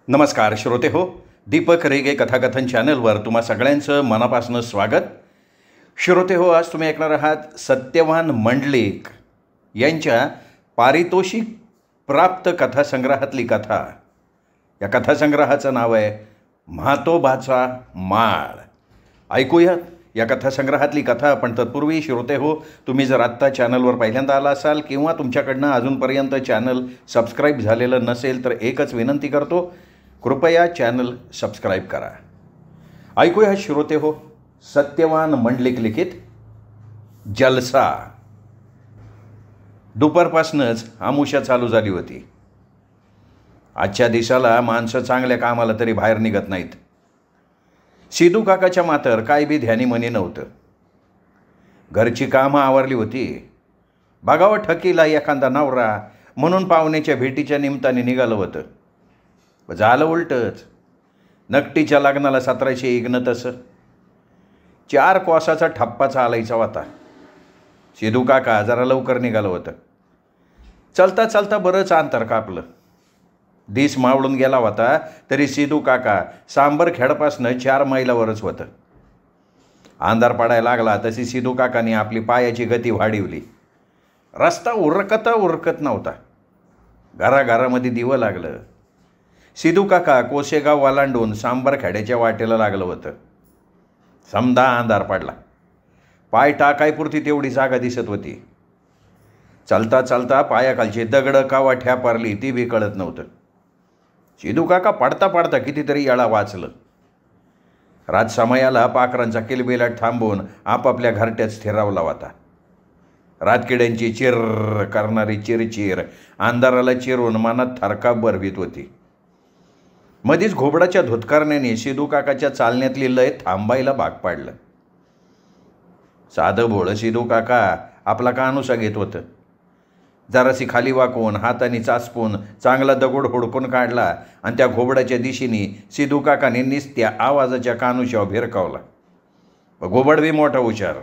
नमस्कार श्रोते हो, दीपक रेगे कथाकथन चॅनलवर तुम्हा सगळ्यांचं मनापासून स्वागत. श्रोते हो, आज तुम्ही ऐकणार आहात सत्यवान मंडलिक यांच्या पारितोषिक प्राप्त कथासंग्रहातली कथा. या कथासंग्रहाचं नाव आहे म्हातोबाचा माळ. ऐकूयात या कथासंग्रहातली कथा. पण तत्पूर्वी श्रोते हो, तुम्ही जर आत्ता चॅनलवर पहिल्यांदा आला असाल किंवा तुमच्याकडनं अजूनपर्यंत चॅनल सबस्क्राईब झालेलं नसेल तर एकच विनंती करतो, कृपया चॅनल सबस्क्राईब करा. ऐकूया श्रोते हो, सत्यवान मंडलिक लिखित जलसा. दुपारपासूनच आमुषा चालू झाली होती. आजच्या दिवसाला माणसं चांगल्या कामाला तरी बाहेर निघत नाहीत. सिद्धू काकाच्या मात्र काय बी ध्यानी मनी नव्हतं. घरची कामं आवरली होती. बघावं ठकीला एखादा नवरा म्हणून पाहुण्याच्या भेटीच्या निमित्ताने निघालं होतं. झालं उलटंच. नकटीच्या लग्नाला 1700 इग्न तसं 4 कोसाचा ठप्पा चालायचा होता. सिद्धू काका जरा लवकर निघालं होतं. चलता चलता बरंच अंतर कापलं. दिस मावळून गेला होता तरी सिद्धू काका सांबरखेडपासनं 4 मैलावरच होतं. अंधार पडायला लागला तशी सिद्धू काकाने आपली पायाची गती वाढवली. रस्ता उरकत नव्हता. घराघरामध्ये दिवं लागलं. सिद्धू काका कोसेगाव वालांडून सांबरखेड्याच्या वाटेला लागलं होतं. समदा अंधार पडला. पाय टाकायपुरती तेवढी जागा दिसत होती. चालता चालता पायाखालची दगडं कावा ठ्यापारली ती बी कळत नव्हतं. सिद्धू काका पडता पडता कितीतरी याळा वाचलं. रातसमयाला पाखरांचा किलबिलाट थांबून आपापल्या घरट्यात स्थिरावला होता. रातकिड्यांची चिर करणारी चिरचिर अंधाराला चिरून मनात थरकाप बरवीत होती. मधीच घोबडाच्या धुतकारण्याने सिद्धू काकाच्या चालण्यातली लय थांबायला भाग पाडलं. साधं भोळं सिद्धू काका आपला कानुसा घेत होतं. जरासी खाली वाकवून हाताने चाचपून चांगला दगड हुडकून काढला आणि त्या घोबडाच्या दिशेने सिद्धू काकाने निस्त्या आवाजाच्या कानुशावर भिरकावला. घोबड बी मोठा हुशार.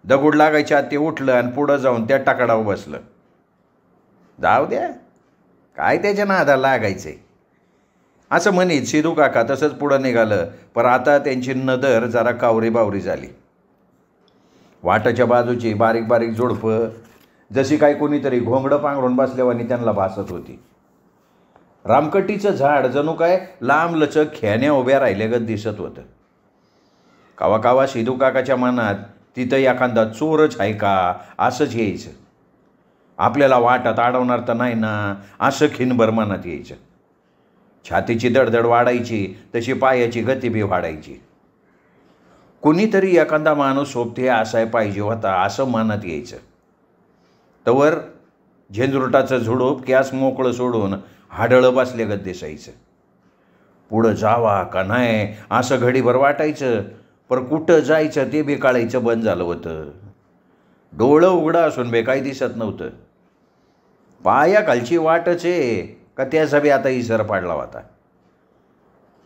दगड लागायच्या आत ते उठलं आणि पुढं जाऊन त्या टाकडावर बसलं. जाऊ द्या, काय त्याच्या नादाला लागायचंय असं म्हणीत सिद्धू काका तसंच पुढं निघालं. पण आता त्यांची नजर जरा कावरी बावरी झाली. वाटाच्या बाजूची बारीक बारीक जोडपं जशी काही कोणीतरी घोंगडं पांघरून बसल्यावानी त्यांना भासत होती. रामकटीचं झाड जणू काय लांब लचक खेळण्या उभ्या राहिल्यागत दिसत होतं. कावा कावा सिद्धू काकाच्या मनात तिथं एखादा चोरच आहे का असंच यायचं. आपल्याला वाटात अडवणार तर नाही ना असं खिनभर मनात यायचं. छातीची दडदड वाढायची तशी पायाची गती बी वाढायची. कुणीतरी एखादा माणूस सोबते असाय पाहिजे होता असं मनात यायचं. तवर झेंजुरटाचं झुडूप कॅस मोकळं सोडून हाडळं बसल्यागत दिसायचं. पुढं जावा का नाही असं घडीभर वाटायचं. पण कुठं जायचं ते बी कळायचं बंद झालं होतं. डोळं उघडं असून बे काही दिसत नव्हतं. पायाखालची वाटच आहे का त्याचा बी आता इसर पाडला होता.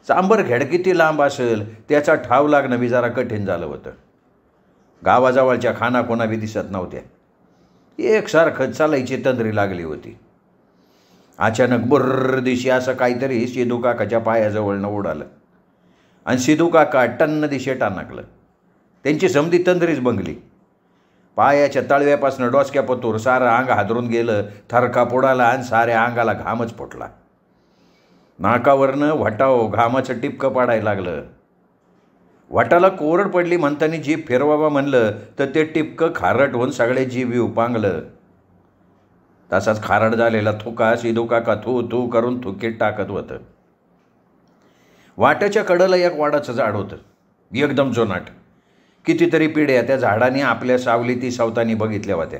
सांबरखेड किती लांब असेल त्याचा ठाव लागणं बी जरा कठीण झालं होतं. गावाजवळच्या खानाखोना बी दिसत नव्हत्या. एकसारखं चालायची तंद्री लागली होती. अचानक बुर्र दिशी असं काहीतरी सिद्धू काकाच्या पायाजवळनं उडालं आणि सिद्धू काका टन्न दिशे टाणकलं. त्यांची समधी तंद्रीच बंगली. पायाच्या तळव्यापासून डोसक्यापतूर सारं अंग हादरून गेलं. थरकाप उडाला आणि साऱ्या अंगाला घामच फुटला. नाकावरनं वटाव घामाचं टिपकं पाडायला लागलं. वटाला कोरड पडली म्हणताना जीभ फिरवावा म्हणलं तर ते टिपकं खारट होऊन सगळे जीभ पांगलं. तसाच खारट झालेला थुका सिद्धू काका थू थू करून थुकीत टाकत होतं. वाट्याच्या कडेला एक वाडाचं झाड होतं, एकदम जोनाट. कितीतरी पिढ्या त्या झाडाने आपल्या सावलीती सावतानी बघितल्या होत्या.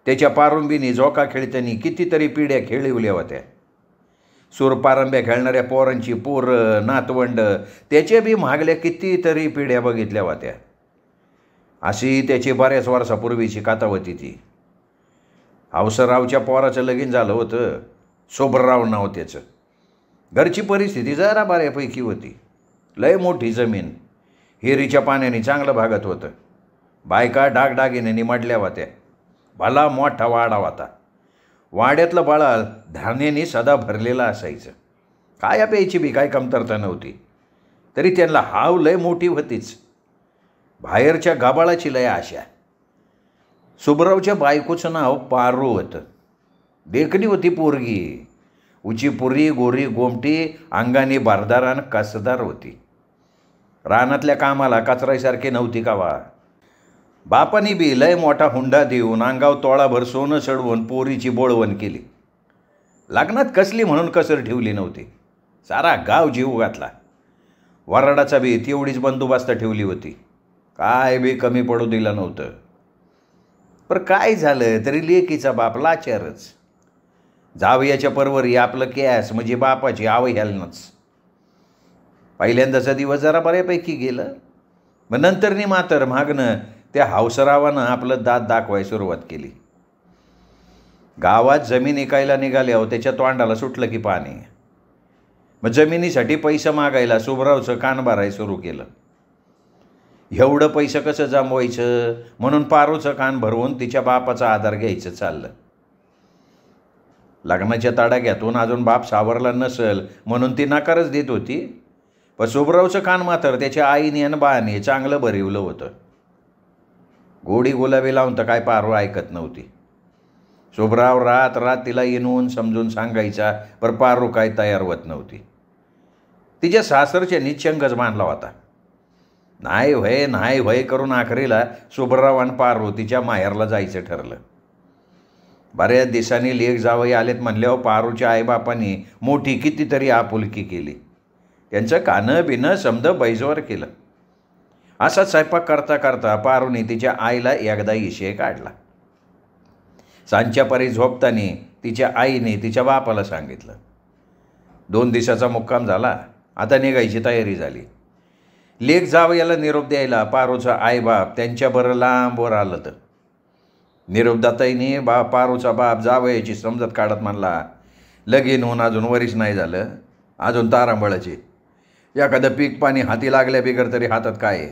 त्याच्या पारुंबीनी झोका खेळतानी कितीतरी पिढ्या खेळवल्या होत्या. सूरपारंब्या खेळणाऱ्या पोरांची पोरं नातवंड त्याचे बी मागल्या कितीतरी पिढ्या बघितल्या होत्या. अशी त्याची बऱ्याच वर्षापूर्वीची कथा होती ती. हौसरावच्या पोराचं लगीन झालं होतं. सोबरराव नाव त्याचं. घरची परिस्थिती जरा बऱ्यापैकी होती. लय मोठी जमीन, हिरीच्या पाण्याने चांगलं भागत होतं. बायका डागडागिन्यांनी मडल्या होत्या. भला मोठा वाडा होता. वाड्यातलं बाळाल धान्याने सदा भरलेलं असायचं. खाया प्यायची बी काय कमतरता नव्हती, तरी त्यांना हाव लय मोठी होतीच. बाहेरच्या गाबाळाची लय आशा. सुभरावच्या बायकोचं नाव पारू होतं. देखणी होती पोरगी, उचीपुरी गोरी गोमटी, अंगाने बारदार आणि कसदार होती. रानातल्या कामाला कचराईसारखी नव्हती का वा. बापानी बी लय मोठा हुंडा देऊन अंगाव तोळाभर सोनं चढवून पोरीची बोळवण केली. लग्नात कसली म्हणून कसर ठेवली नव्हती. सारा गाव जीव घातला. वराडाचा बी तेवढीच बंदोबस्त ठेवली होती. काय बी कमी पडू दिलं नव्हतं. पण काय झालं तरी लेकीचा बाप लाचारच. जावयाच्या परवरी आपलं कॅस म्हणजे बापाची अवहेलनाच. पहिल्यांदाचा दिवस जरा बऱ्यापैकी गेलं. मग नंतरनी मात्र मागणं त्या हौसरावानं आपलं दात दाखवाय सुरुवात केली. गावात जमीन ऐकायला निघाल्यावर त्याच्या तोंडाला सुटलं की पाणी. मग जमिनीसाठी पैसा मागायला सुभरावचं कान भराय सुरू केलं. एवढं पैसे कसं जमवायचं म्हणून पारूचं कान भरवून तिच्या बापाचा आधार घ्यायचं चाललं. लग्नाच्या तडाख्यातून अजून बाप सावरला नसल म्हणून ती नकारच देत होती. पण सुभरावचं कान मात्र त्याच्या आईने आणि बाने चांगलं भरवलं होतं. गोडी गुलाबी लावून तर काय पारू ऐकत नव्हती. सुभराव रात रात तिला येऊन समजून सांगायचा, पर पारू काय तयार होत नव्हती. तिच्या सासरच्या निचंगच मानला होता. नाही व्हय करून आखरीला सुभराव आणि पारू तिच्या माहेरला जायचं ठरलं. बऱ्याच दिवसांनी लेक जावई आलेत म्हणल्यावर पारूच्या आईबापांनी मोठी कितीतरी आपुलकी केली. त्यांचं कानं बिनं समद बैजवर केलं. असा स्वयंपाक करता करता पारूने तिच्या आईला एकदा इशे काढला. सांच्या परी झोपतानी तिच्या आईने तिच्या बापाला सांगितलं. 2 दिवसाचा मुक्काम झाला. आता निघायची तयारी झाली. लेक जावयाला निरोप द्यायला पारूचा आईबाप त्यांच्याबरोबर लांबवर आलं. तर निरोपदाताईने पारूचा बाप जावयाची समजत काढत म्हणला, लगीन होऊन अजून वरीच नाही झालं, अजून तारांबळाची. एखादं पीक पाणी हाती लागल्या बिगर तरी हातात काय आहे,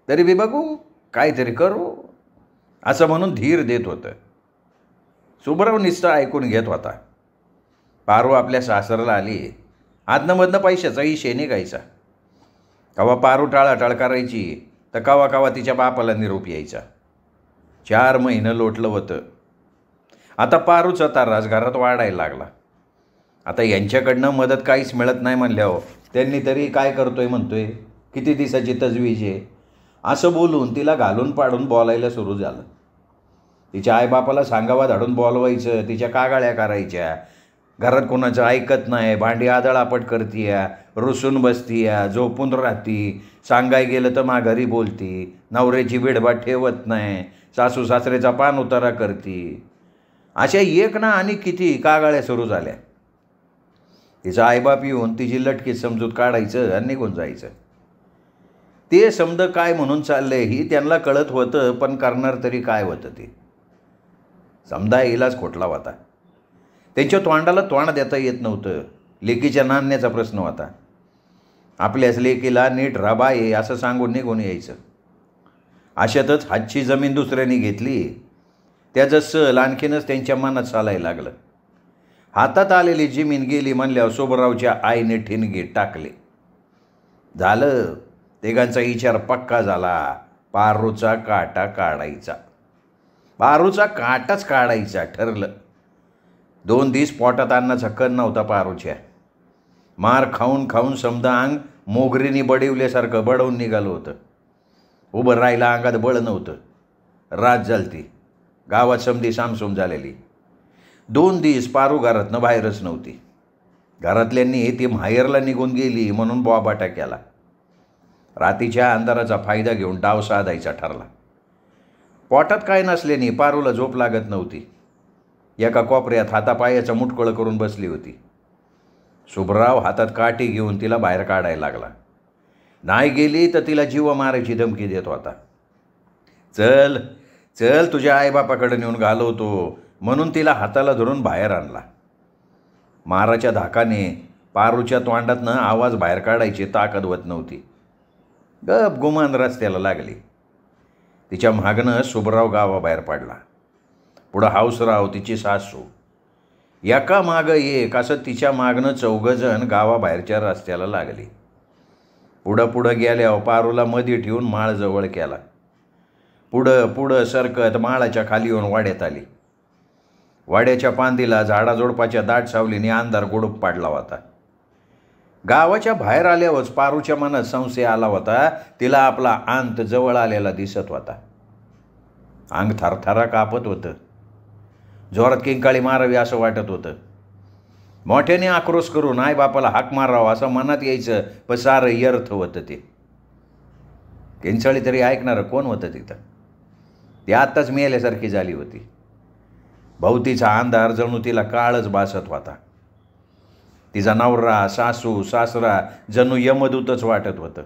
तरी बी बघू काहीतरी करू, असं म्हणून धीर देत होतं. सुभराव निस्ता ऐकून घेत होता. पारू आपल्या सासरला आली. आदनमधनं पैशाचा इशे निघायचा. कवा पारू टाळाटाळ करायची तर कवा कवा तिच्या बापाला निरोप यायचा. 4 महिनं लोटलं होतं. आता पारूचा तारास घरात वाढायला लागला. आता यांच्याकडनं मदत काहीच मिळत नाही म्हणल्यावर त्यांनी तरी काय करतोय म्हणतोय, किती दिवसाची तजवीज आहे, असं बोलून तिला घालून पाडून बोलायला सुरू झालं. तिच्या आईबापाला सांगावा धाडून बोलवायचं, तिच्या कागाळ्या करायच्या. घरात कोणाचं ऐकत नाही, भांडी आदळापट करतीया, रुसून बसतीया, झोपून राहती, सांगाय गेलं तर माघारी बोलती, नवऱ्याची बिडबाट ठेवत नाही, सासू सासरेचा पान उतारा करती. अशा एक ना आणि किती कागाळ्या सुरू झाल्या. तिचा आईबाप येऊन तिची लटकीत समजूत काढायचं आणि निघून जायचं. ते समद काय म्हणून चाललंय ही त्यांना कळत होतं, पण करणार तरी काय होतं ते. समदा इलाज खोटला होता. त्यांच्या तोंडाला तोंड देता येत नव्हतं. लेकीच्या नांदण्याचा प्रश्न होता. आपल्याच लेकीला नीट राबा आहे असं सांगून निघून यायचं. अशातच हातची जमीन दुसऱ्याने घेतली. त्याचं सल आणखीनच त्यांच्या मनात चालायला लागलं. हातात आलेली जमीन गेली म्हणल्यावर सुभरावच्या आईने ठिणगी टाकले. झालं. तिघांचा विचार पक्का झाला. पारूचा काटा काढायचा. पारूचा काटाच काढायचा ठरलं. 2 दिवस पोटात अन्नाचा कण नव्हता पारूच्या. मार खाऊन खाऊन समजा अंग मोगरीनी बडवल्यासारखं बडवून निघालं होतं. उभं राहायला अंगात बळ नव्हतं. रात झालती. गावात समधी सामसूम झालेली. 2 दिवस पारू घरातनं बाहेरच नव्हती. घरातल्यांनी ती माहेरला निघून गेली म्हणून बोबाटा केला. रातीच्या अंधाराचा फायदा घेऊन डाव साधायचा ठरला. पोटात काय नसल्याने पारूला झोप लागत नव्हती. एका कोपऱ्यात हातापायाचा मुटकळ करून बसली होती. सुभराव हातात काठी घेऊन तिला बाहेर काढायला लागला. नाही गेली तर तिला जीव मारायची धमकी देत होता. चल चल तुझ्या आईबापाकडे नेऊन घालवतो म्हणून तिला हाताला धरून बाहेर आणला. माराच्या धाकाने पारूच्या तोंडातनं आवाज बाहेर काढायची ताकद होत नव्हती. गप गुमान रस्त्याला लागली. तिच्या मागणं सुभराव गावाबाहेर पडला. पुढं हौसराव, तिची सासू. एका मागं एक असं तिच्या मागनं 4 गावाबाहेरच्या रस्त्याला लागली. पुढं गेल्यावर पारूला मध्ये ठेवून माळ जवळ केला. पुढं सरकत माळाच्या खाली येऊन वाड्यात आली. वाड्याच्या पांदीला झाडाझोडपाच्या दाट सावलीने अंधार गुडूप पाडला होता. गावाच्या बाहेर आल्यावरच पारूच्या मनात संशय आला होता. तिला आपला अंत जवळ आलेला दिसत होता. अंग थरथरा कापत होतं. जोरात किंकाळी मारावी असं वाटत होतं. मोठ्याने आक्रोश करून आई बापाला हाक मारावा असं मनात यायचं, पण सारं व्यर्थ होतं ते. किंचाळी तरी ऐकणारं कोण होतं तिथं? ती आत्ताच मेल्यासारखी झाली होती. भोवतीचा अंधार जणू तिला काळच भासत होता. तिचा नवरा, सासू, सासरा जणू यमदूतच वाटत होतं.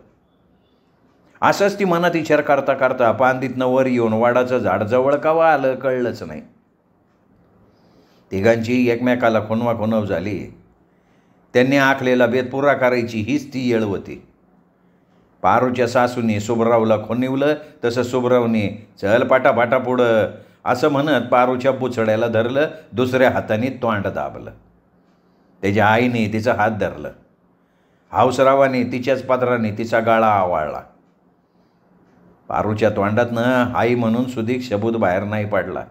असंच ती मनात विचार करता करता पांदीतनं वर येऊन वाडाचं झाड जवळ कवा आलं कळलंच नाही. तिघांची एकमेकाला खुणवाखुणव झाली. त्यांनी आखलेला बेत पुरा करायची हीच ती येळ होती. पारूच्या सासूने सुभरावला खुणिवलं तसं सुभरावने चल पाटापाटा पुढं असं म्हणत पारूच्या पुचड्याला धरलं. दुसऱ्या हाताने तोंड दाबलं. त्याच्या आईने तिचा हात धरलं. हावसरावाने तिच्याच पदराने तिचा गाळा आवाळला. पारूच्या तोंडातनं आई म्हणून सुदीक शब्द बाहेर नाही पडला.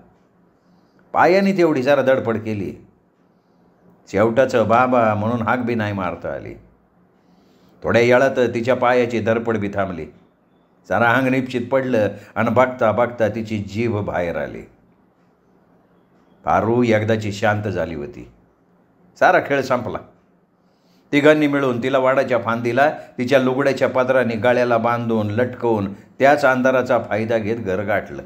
पायाने तेवढी जरा धडपड केली. शेवटाचं बाबा म्हणून हाक बी नाही मारता आली. थोड्या वेळात तिच्या पायाची धडपड बी थांबली. जरा अंग निपचित पडलं आणि बघता बघता तिची जीभ बाहेर आली. पारू एकदाची शांत झाली होती. सारा खेळ संपला. तिघांनी मिळून तिला वाडाच्या फांदीला तिच्या लुगड्याच्या पदराने गळ्याला बांधून लटकवून त्याच अंधाराचा फायदा घेत घर गाठलं.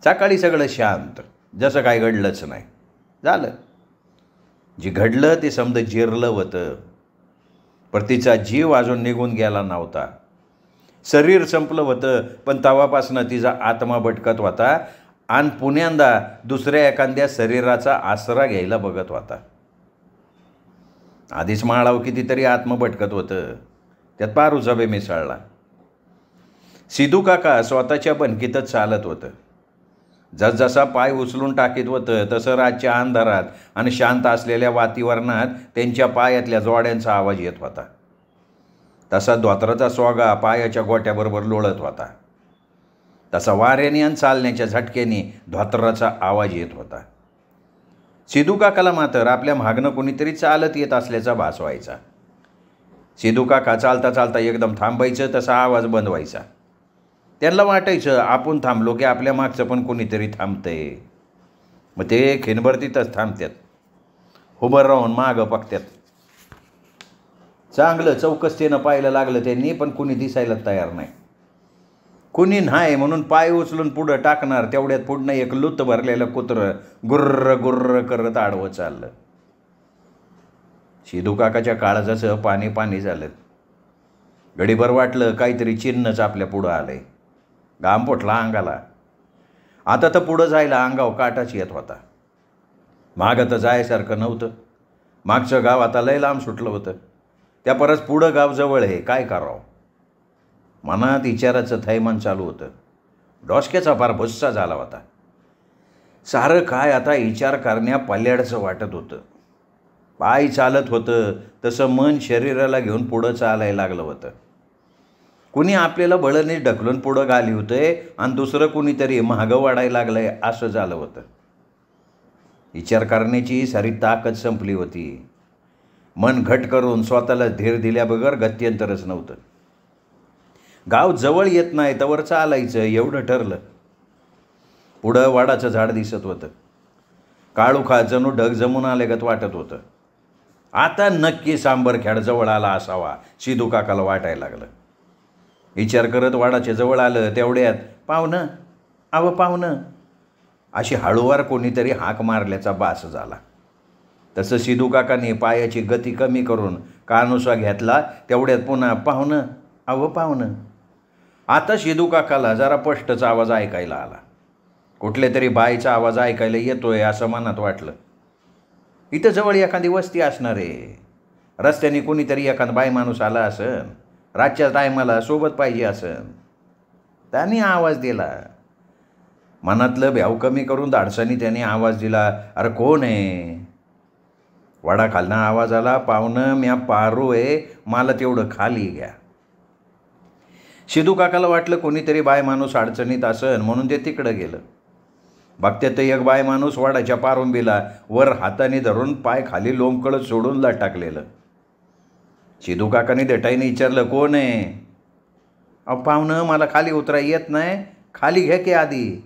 सकाळी सगळं शांत, जसं काय घडलंच नाही. झालं जे घडलं ते समज जिरलं होतं, पण तिचा जीव अजून निघून गेला नव्हता. शरीर संपलं होतं, पण तवापासनं तिचा आत्मा भटकत होता आणि पुण्यांदा दुसऱ्या एखाद्या शरीराचा आसरा घ्यायला बघत होता. आधीच माळाव कितीतरी आत्मा भटकत होतं, त्यात पारूचा बे मिसळला. सिधू काका स्वतःच्या बनकीतच चालत होतं. जसजसा पाय उचलून टाकीत होतं तसं रातच्या अंधारात आणि शांत असलेल्या वातावरणात त्यांच्या पायातल्या जोड्यांचा आवाज येत होता. तसा धोत्राचा सोगा पायाच्या गोट्याबरोबर लोळत होता. तसा वाऱ्याने आणि चालण्याच्या झटक्याने धोत्राचा आवाज येत होता. सिधू काकाला मात्र आपल्या मागणं कोणीतरी चालत येत असल्याचा भास व्हायचा. सिधू काका चालता चालता एकदम थांबायचं, तसा आवाज बंद व्हायचा. त्यांना वाटायचं आपण थांबलो की आपल्या मागचं पण कोणीतरी थांबतंय. मग ते खिनभर तिथंच थांबतात, उभं राहून मागं बघतात. चांगलं चौकस्तेनं पाहायला लागलं त्यांनी, पण कुणी दिसायला तयार नाही. कुणी नाही म्हणून पाय उचलून पुढं टाकणार तेवढ्यात पुढनं एक लुत्त भरलेलं कुत्रं गुर्र गुर्र करत आडवं चाललं. सिधू काकाच्या काळजाचं पाणी पाणी झालं. घडीभर वाटलं काहीतरी चिन्हच आपल्या पुढं आलंय. घाम पोटला अंगाला. आता तर पुढं जायला अंगावर काटाच येत होता. मागं तर जायसारखं नव्हतं. मागचं गाव आता लय लांब सुटलं होतं. त्या परत पुढं गाव जवळ आहे, काय करावं? मनात विचाराचं थैमान चालू होतं. डोसक्याचा फार भुस्सा झाला होता. सारं काय आता विचार करण्या पल्ल्याडचं वाटत होतं. पाय चालत होतं तसं मन शरीराला घेऊन पुढं चालायला लागलं होतं. कुणी आपल्याला बळने ढकलून पुढं घाली होतंय आणि दुसरं कुणीतरी मागं वाढायला लागलंय असं झालं होतं. विचार करण्याची सारी ताकद संपली होती. मन घट करून स्वतःला धीर दिल्याबगर गत्यंतरच नव्हतं. गाव जवळ येत नाही तवर चालायचं एवढं ठरलं. पुढं वाडाचं झाड दिसत होतं. काळुखा जणू ढग जमून आलेगत वाटत होतं. आता नक्की सांबरखेड जवळ आला असावा सिधू काकाला वाटायला लागलं. विचार करत वाडाच्या जवळ आलं तेवढ्यात पाहुणं, अव पाहुणं अशी हळूवार कोणीतरी हाक मारल्याचा बास झाला. तसं सिधू काकाने पायाची गती कमी करून कानुसा घेतला. तेवढ्यात पुन्हा पाहुणं, अव पाहुणं. आता सिधू काकाला जरा स्पष्टच आवाज ऐकायला आला. कुठल्या तरी बाईचा आवाज ऐकायला येतोय असं मनात वाटलं. इथं जवळ एखादी वस्ती असणार आहे. रस्त्याने कोणीतरी एखादा बाई माणूस आला असन. रातच्या टायमाला सोबत पाहिजे असन. त्याने आवाज दिला. मनातलं भ्याव कमी करून धाडसानी त्याने आवाज दिला, अरे कोण आहे? वडाखालनं आवाज आला, पाहुणं म्या पारू आहे, मला तेवढं खाली घ्या. सिधू काकाला वाटलं कोणीतरी बाय माणूस अडचणीत असन म्हणून ते तिकडं गेलं. बघत्यात एक बाय माणूस वडाच्या पारुंबीला वर हाताने धरून पाय खाली लोंबकळत सोडून लटाकलेलं. सिधू काकाने देठाईने विचारलं, कोण आहे? अहो पाहुणं, मला खाली उतरा येत नाही, खाली घ्या की आधी.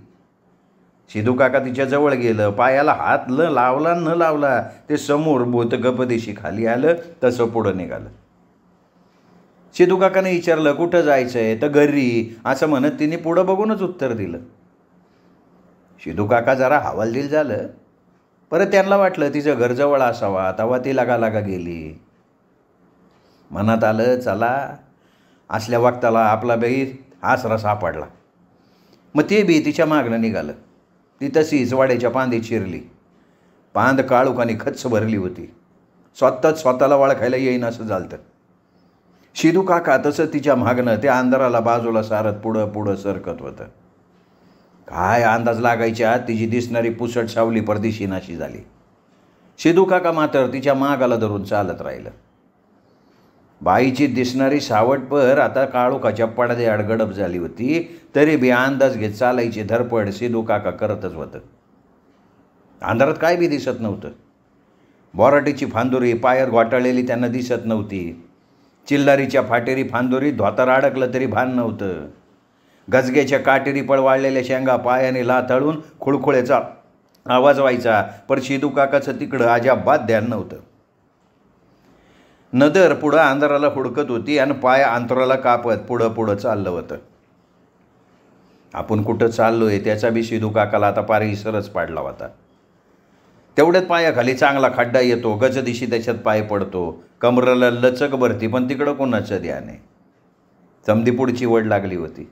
सिधू काका तिच्या जवळ गेलं, पायाला हात न लावला ते समोर बोत गपदेशी खाली आलं, तसं पुढं निघालं. सिधू काकाने विचारलं, कुठं जायचं आहे? तर घरी, असं म्हणत तिने पुढं बघूनच उत्तर दिलं. सिधू काका जरा हवालदिल झालं. परत त्यांना वाटलं तिचं घर जवळ असावा, तेव्हा ती लागा गेली. मनात आलं, चला असल्या वक्ताला आपला बाई आसरा सापडला. मग ते बी तिच्या मागणं निघालं. ती तशीच वाड्याच्या पांदीत शिरली. पांद काळुकाने खच्च भरली होती. स्वतःला वळखायला येईन असं झालं. सिधू काका तसं तिच्या मागणं त्या अंधाराला बाजूला सारत पुढं सरकत होतं. काय अंदाज लागायच्या आत तिची दिसणारी पुसट सावली परदिशीनाशी झाली. सिधू काका मात्र तिच्या मागाला धरून चालत राहिलं. बाईची दिसणारी सावटपर आता काळोखाच्या पडद्याआड गडप झाली होती, तरी बी अंदाज घेत चालायची धडपड सिधू काका करतच होतं. अंधारात काय बी दिसत नव्हतं. बोराटीची फांदुरी पायात घोटाळलेली त्यांना दिसत नव्हती. चिल्लारीच्या फाटेरी फांदुरी धोतार अडकलं तरी भान नव्हतं. गजगेच्या काटेरी पळ वाळलेल्या शेंगा पायाने लाथाळून खुळखुळ्याचा आवाज व्हायचा, पण सिधू काकाचं तिकडं अजाबात ध्यान नव्हतं. नदर पुढं अंधाराला हुडकत होती आणि पाय अंतराला कापत पुढं चाललं होतं. आपण कुठं चाललोय त्याचा बी सिधू काकाला आता पार इसरच पाडला होता. तेवढ्यात पायाखाली चांगला खड्डा येतो, गजदिशी त्याच्यात पाय पडतो. कमरेला लचक भरती, पण तिकडं कोणाचं ध्यान आहे. चमदी पुढची वड लागली होती,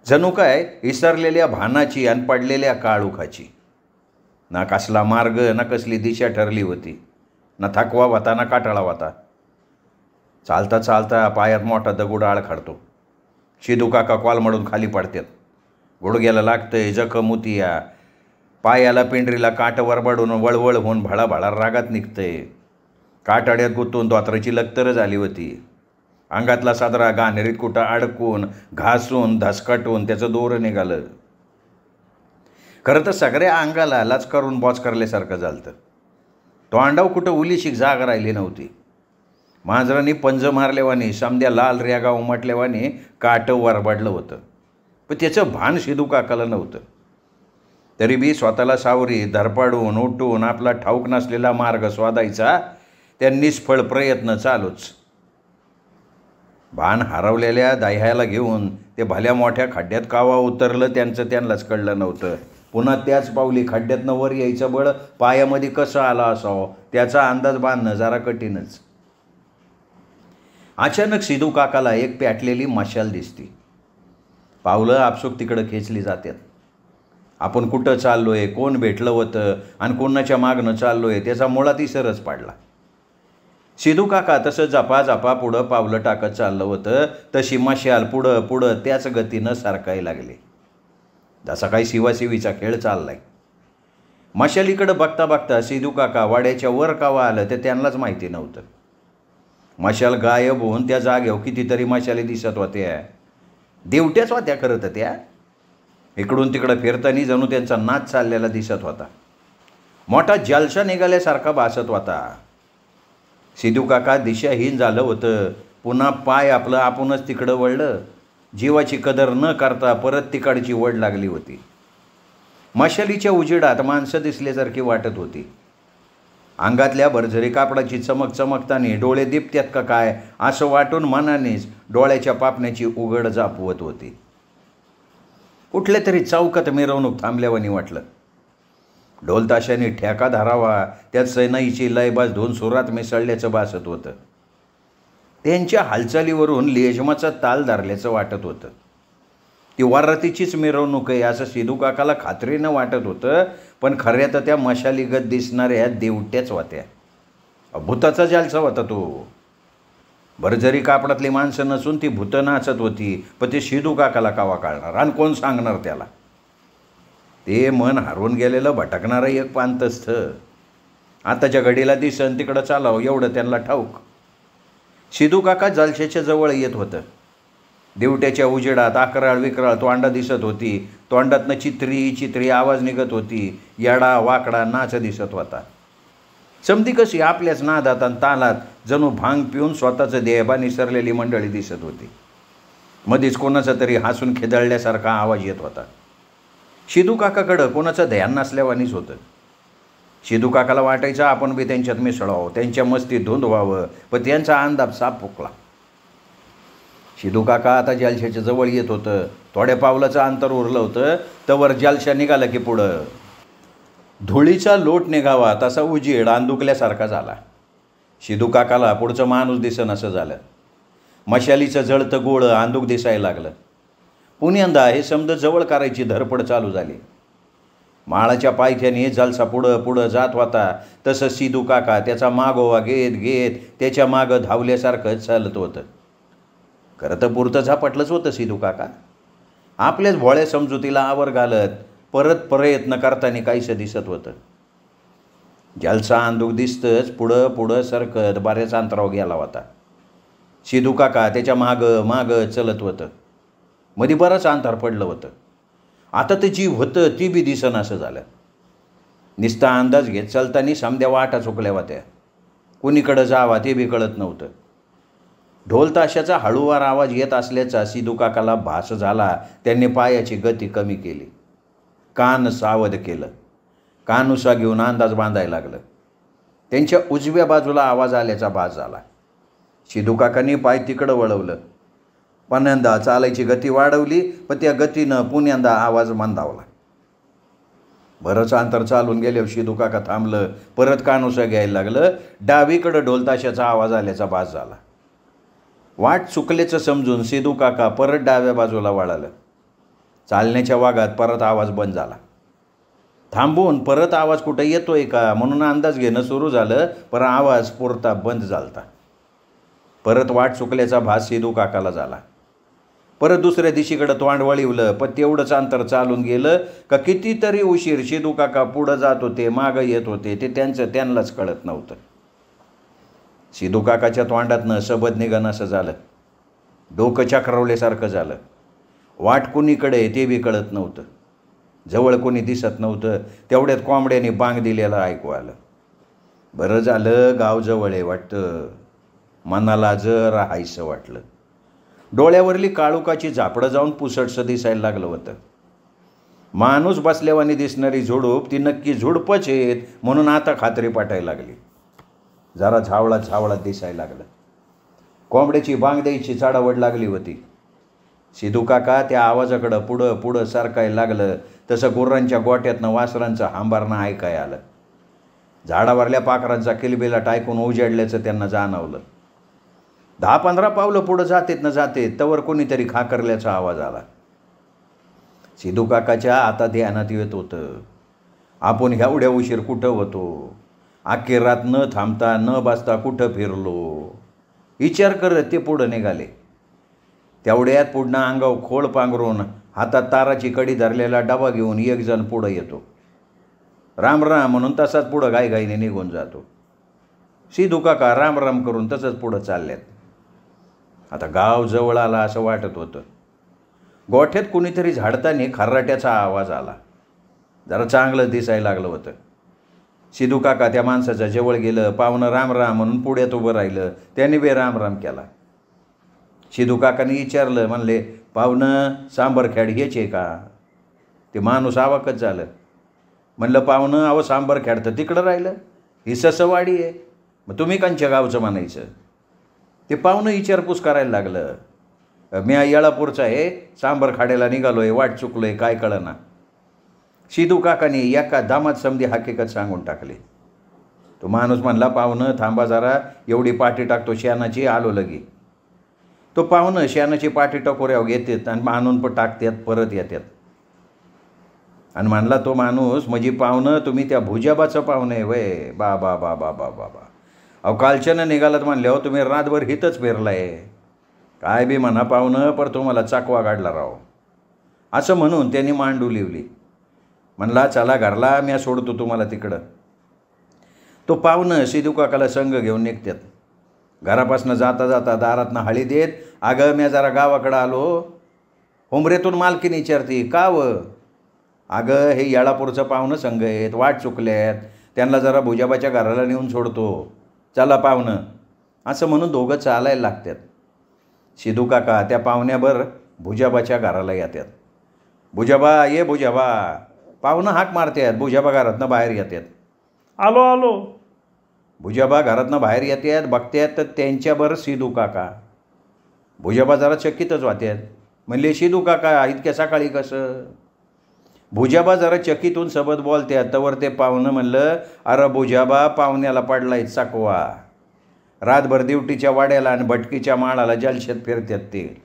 जणू काय इसरलेल्या भानाची आणि पडलेल्या काळुखाची. ना कसला मार्ग ना कसली दिशा ठरली होती. ना थकवा होता ना काटाळा होता. चालता पायात मोठा दगड आळ खाडतो. सिधू काका कॉलमडून खाली पडतात. गुडघ्याला लागतंय जखम होती. या पायाला पिंडरीला काट वरबडून वळवळ होऊन भळाभळा रागात निघतंय. काटाड्यात गुंतून धोत्राची लक्तर झाली होती. अंगातला सादरा गानेरीत कुठं अडकून घासून धसकाटून त्याचं दोर निघालं. खरं तर सगळ्या अंगाला लाच करून बॉच करल्यासारखं झालं. तोंडाव कुठं उलीशीक जाग राहिली नव्हती. मांजरांनी पंज मारल्यावानी समद्या लाल रेगा उमटल्यावानी काटं वरबडलं होतं, पण त्याचं भान सिधू काकाला नव्हतं. तरी बी स्वतःला सावरी धरपाडून उठून आपला ठाऊक नसलेला मार्ग शोधायचा त्या निष्फळ प्रयत्न चालूच. भान हरवलेल्या दाह्याला घेऊन ते भल्या मोठ्या खड्ड्यात कावा उतरलं त्यांनाच कळलं नव्हतं. पुन्हा त्याच पावली खड्ड्यातनं वर यायचं बळ पायामध्ये कसं आलं असावं त्याचा अंदाज बांधणं जरा कठीणच. अचानक सिधू काकाला एक पेटलेली मशाल दिसती. पावलं आपसूक तिकडं खेचली जातात. आपण कुठं चाललोय, कोण भेटलं होतं आणि कोणाच्या मागणं चाललोय त्याचा मुळात इसरच पाडला. सिधू काका तसं जपा पुढं पावलं टाकत चाललं होतं, तशी मशाल पुढं त्याच गतीनं सारखायला लागली. जसा काही शिवाशिवीचा खेळ चाललाय. मशालीकडं बघता सिधू काका वाड्याच्या वर कावा आलं ते त्यांनाच माहिती नव्हतं. मशाल गायब होऊन त्या जागेवर कितीतरी मशाली दिसत होत्या. देवट्याच होत्या खरं तर त्या. इकडून तिकडं फिरताना जणू त्यांचा नाच चाललेला दिसत होता. मोठा जलसा निघाल्यासारखा भासत होता. सिधू काका दिशाहीन झालं होतं. पुन्हा पाय आपलं आपणच तिकडं वळलं. जीवाची कदर न करता परत तिकडची वड लागली होती. मशालीच्या उजेडात माणसं दिसल्यासारखी वाटत होती. अंगातल्या भरझरी कापडाची चमक चमकताना डोळे दिपत्यात का काय असं वाटून मनानेच डोळ्याच्या पापण्याची उघड जापवत होती. कुठल्या तरी चौकात मिरवणूक थांबल्यावानी वाटलं. ढोलताशाने ठेका धरावा त्यात सैनाईची लयबाज धून सुरात मिसळल्याचं भासत होतं. त्यांच्या हालचालीवरून लेझमाचा ताल धरल्याचं वाटत होतं. ती वरातीचीच मिरवणूक आहे असं सिधू काकाला खात्रीनं वाटत होतं, पण खऱ्यात त्या मशालीगत दिसणाऱ्या देवट्याच होत्या. भूताचा जालसा होता तो. भरझरी कापडातली माणसं नसून ती भूतं नाचत होती, पण ते सिधू काकाला कावा काढणार आणि कोण सांगणार त्याला. ते मन हरवून गेलेलं भटकणारं एक पांतस्थ आताच्या घडीला दिसन तिकडं चालावं एवढं त्यांना ठाऊक. सिधू काका जलशाच्या जवळ येत होतं. दिवट्याच्या उजेडात अकराळ विकराळ तोंडा दिसत होती. तोंडातनं चित्री आवाज निघत होती. येडा वाकडा नाच दिसत होता. समधी कशी आपल्याच नादात आणि तालात जणू भांग पिऊन स्वतःचं देहबा निसरलेली मंडळी दिसत होती. मधीच कोणाचा तरी हसून खिदळल्यासारखा आवाज येत होता. सिधू काकाकडं कोणाचं ध्यान नसल्यावानीच होतं. सिधू काकाला वाटायचं आपण बी त्यांच्यात मिसळावं, त्यांच्या मस्तीत धुंद व्हावं, पण त्यांचा अंदाज साप फुकला. सिधू काका आता जालशाच्या जवळ येत होतं. थोड्या पावलाचं अंतर उरलं होतं तवर जालशा निघालं की पुढं धुळीचा लोट निघावा तसा उजेड अंधुकल्यासारखा झाला. सिधू काकाला पुढचं माणूस दिसन असं झालं. मशालीचं जळतं गोळं अंधुक दिसायला लागलं. पुण्यांदा हे समज जवळ करायची धडपड चालू झाली. माळाच्या पायथ्याने जलसा पुढं जात होता तसं सिधू काका त्याचा मागोवा घेत घेत त्याच्या मागं धावल्यासारखं चालत होतं. खरं तर पुरतं झापटलंच होतं सिधू काका. आपल्याच भोळ्या समजुतीला आवर घालत परत प्रयत्न करताना काहीसं दिसत होतं. जलसा अंधुक दिसतंच पुढं सरकत बऱ्याच अंतरावर गेला होता. सिधू काका त्याच्या मागं चलत होतं. मध्ये बरंच अंतर पडलं होतं. आता ते जी होतं ती बी दिसन असं झालं. निस्ता अंदाज घेत चालताना समद्या वाटा चुकल्या होत्या. कुणीकडं जावा ते बी कळत नव्हतं. ढोल ताशाचा हळूवार आवाज येत असल्याचा सिधू काकाला भास झाला. त्यांनी पायाची गती कमी केली. कान सावध केलं. कानुसा घेऊन अंदाज बांधायला लागलं. त्यांच्या उजव्या बाजूला आवाज आल्याचा भास झाला. सिधू काकांनी पाय तिकडं वळवलं. पुण्यांदा चालायची गती वाढवली पण त्या गतीनं पुण्यांदा आवाज मंदावला. बरंच अंतर चालून गेल्यावर सिधू काका थांबलं. परत कानुसा घ्यायला लागलं. डावीकडं ढोलताशाचा आवाज आल्याचा भास झाला. वाट चुकल्याचं समजून सिधू काका परत डाव्या बाजूला वळालं. चालण्याच्या वागात परत आवाज बंद झाला. थांबून परत आवाज कुठं येतोय का म्हणून अंदाज घेणं सुरू झालं पण आवाज पुरता बंद झालता. परत वाट चुकल्याचा भास सिधू काकाला झाला. परत दुसऱ्या दिशेकडं तोंड वळिवलं पण तेवढंच अंतर चालून गेलं का कितीतरी उशीर सिधू काका पुढं जात होते मागं येत होते ते त्यांनाच कळत नव्हतं. सिधू काकाच्या तोंडातनं सबद निघणं असं झालं. डोकं चक्रावल्यासारखं झालं. वाट कुणीकडे ते बी कळत नव्हतं. जवळ कोणी दिसत नव्हतं. तेवढ्यात कोंबड्याने बांग दिलेलं ऐकू आलं. बरं झालं गाव जवळ आहे वाटतं. मनाला जरा हायसं वाटलं. डोळ्यावरली काळुकाची झापडं जाऊन पुसटसं दिसायला लागलं होतं. माणूस बसल्यावानी दिसणारी झुडूप ती नक्की झुडपच आहेत म्हणून आता खात्री पाठायला लागली. जरा झावळात दिसायला लागलं. कोंबड्याची बांग द्यायची चाडावड लागली होती. सिधू काका त्या आवाजाकडं पुढं सारखायला लागलं तसं गुर्रांच्या गोट्यातनं वासरांचं हांबारणं ऐकाय आलं. झाडावरल्या पाखरांचा किलबिलाट ऐकून उजाडल्याचं त्यांना जाणवलं. 10-15 पावलं पुढं जातेत तवर कोणीतरी खाकरल्याचा आवाज आला. सिधू काकाच्या आता ध्यानात येत होतं. आपण एवढ्या उशीर कुठं होतो. अख्खी रात न थांबता न बसता कुठं फिरलो. विचार करत ते पुढं निघाले. तेवढ्यात पुढनं अंगावर खोळ पांघरून हातात ताराची कडी धरलेला डबा घेऊन एक जण पुढं येतो. राम म्हणून तसाच पुढं घाईघाईने निघून जातो. सिधू काका राम करून तसंच पुढं चालल्यात. आता गाव जवळ आला असं वाटत होतं. गोठ्यात कुणीतरी झाडताना खर्राट्याचा आवाज आला. जरा चांगलं दिसायला लागलं होतं. सिधू काका त्या माणसाच्या जवळ गेलं. पाहुणं राम म्हणून पुढ्यात उभं राहिलं. त्याने बे राम केला. सिधू काकाने विचारलं. म्हणले पाहुणं सांबरखेड हेच आहे का. ते माणूस आवाकच झालं. म्हणलं पाहुणं अहो सांबरखेड तर तिकडं राहिलं. ही ससवाडी आहे. मग तुम्ही कंच्या गावचं म्हणायचं. ते पाहुणं विचारपूस करायला लागलं. मी येळापूरचा आहे. सांबरखेड्याला निघालो आहे. वाट चुकलो आहे काय कळना. सिधू काकाने एका दामात समधी हकीकत सांगून टाकली. तो माणूस म्हणला पाहुणं थांबा जरा एवढी पाठी टाकतो शेणाची आलो लगी. तो पाहुणं शेणाची पाठी टकोऱ्यावर घेतात आणि आणून पण टाकतात परत येतात. आणि म्हणला तो माणूस म्हणजे पाहुणं तुम्ही त्या भुजाबाचं पाहुणं आहे वय. बा अहो कालच्यानं निघालात म्हणल्यावर तुम्ही रातभर हितच फिरलाय. काय बी म्हणा पाहुणं पर तुम्हाला चाकवा काढला राव. असं म्हणून त्यांनी मांडू लिवली. म्हणला चला घरला, मी सोडतो तुम्हाला तिकडं. तो पाहुणं सिधू काकाला संघ घेऊन निघतात. घरापासनं जाता जाता दारातनं हळी देत, अगं मी जरा गावाकडं आलो. हुंबरेतून मालकीन विचारती, का व? अगं हे येळापूरचं पाहुणं संघ आहेत, वाट चुकल्यात, त्यांना जरा भुजाबाच्या घराला नेऊन सोडतो, चला पाहुणं. असं म्हणून दोघं चालायला लागतात. सिधू काका त्या पाहुण्यावर भुजाबाच्या घराला येतात. भुजाबा ये भुजाबा. पाहुणं हाक मारतात. भुजाबा घरातनं बाहेर येतात. आलो आलो. भुजाबा घरातनं बाहेर येतात. बघतात तर त्यांच्यावर सिधू काका. भुजाबा जरा चकितच वाहतात. म्हणले सिधू काका इतक्या सकाळी कसं? भुजाबा जरा चकितून सबद बोलतात. तवर ते पाहुणं म्हणलं, अरे भुजाबा पाहुण्याला पडलाय चाकवा. रातभर दिवटीच्या वाड्याला आणि भटकीच्या माळाला जलशेत फिरतात ते.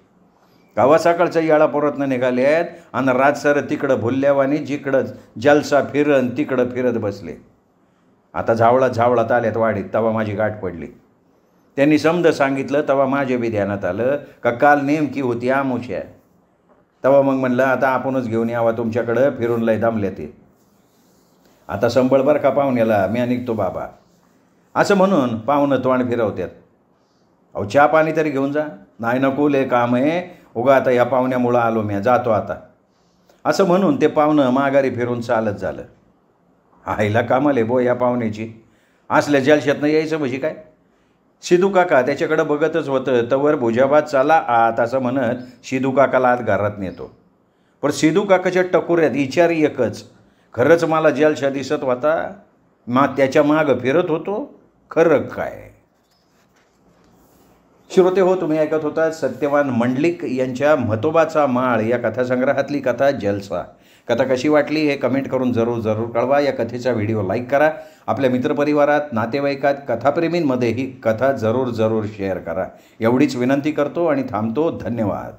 गावा सकाळचं येळापुरातनं निघाल्यात आणि रातसर तिकडं भुल्ल्यावानी जिकडं जलसा फिरन तिकडं फिरत बसले. आता झावळात आल्यात वाडीत. तवा माझी गाठ पडली. त्यांनी समज सांगितलं. तवा माझ्या बी ध्यानात आलं का काल नेमकी होती आमुष्या. तवा मग म्हणलं आता आपणच घेऊन यावा तुमच्याकडं, फिरून लय दमले ते. आता संबळ बरं का पाहुण्याला, मी निघतो बाबा. असं म्हणून पाहुणं तोंड फिरवतात. अहो चहा पाणी तरी घेऊन जा. नाही नको, लय काम आहे, उगा आता ह्या पाहुण्यामुळं आलो मी, जातो आता. असं म्हणून ते पाहुणं माघारी फिरून चालत झालं. आईला कामाले बो या पाहुण्याची. असल्या जलशातनं यायचं म्हणजे काय? सिधू काका त्याच्याकडं बघतच होतं. तवर भुजाबा चला आत असं म्हणत सिधू काकाला आत घरात नेतो. पण सिधू काकाच्या टकोऱ्यात विचार एकच, खरंच मला जलशा दिसत होता, त्याच्या मागं फिरत होतो, खरं काय? श्रोते हो, तुम्ही ऐकत होता सत्यवान मंडलिक यांच्या म्हतोबाचा माळ या कथासंग्रहातली कथा जलसा. कथा कशी वाटली हे कमेंट करून जरूर कळवा. या कथेचा व्हिडिओ लाईक करा. आपल्या मित्रपरिवारात, नातेवाईकात, कथाप्रेमींमध्ये ही कथा जरूर शेअर करा. एवढीच विनंती करतो आणि थांबतो. धन्यवाद.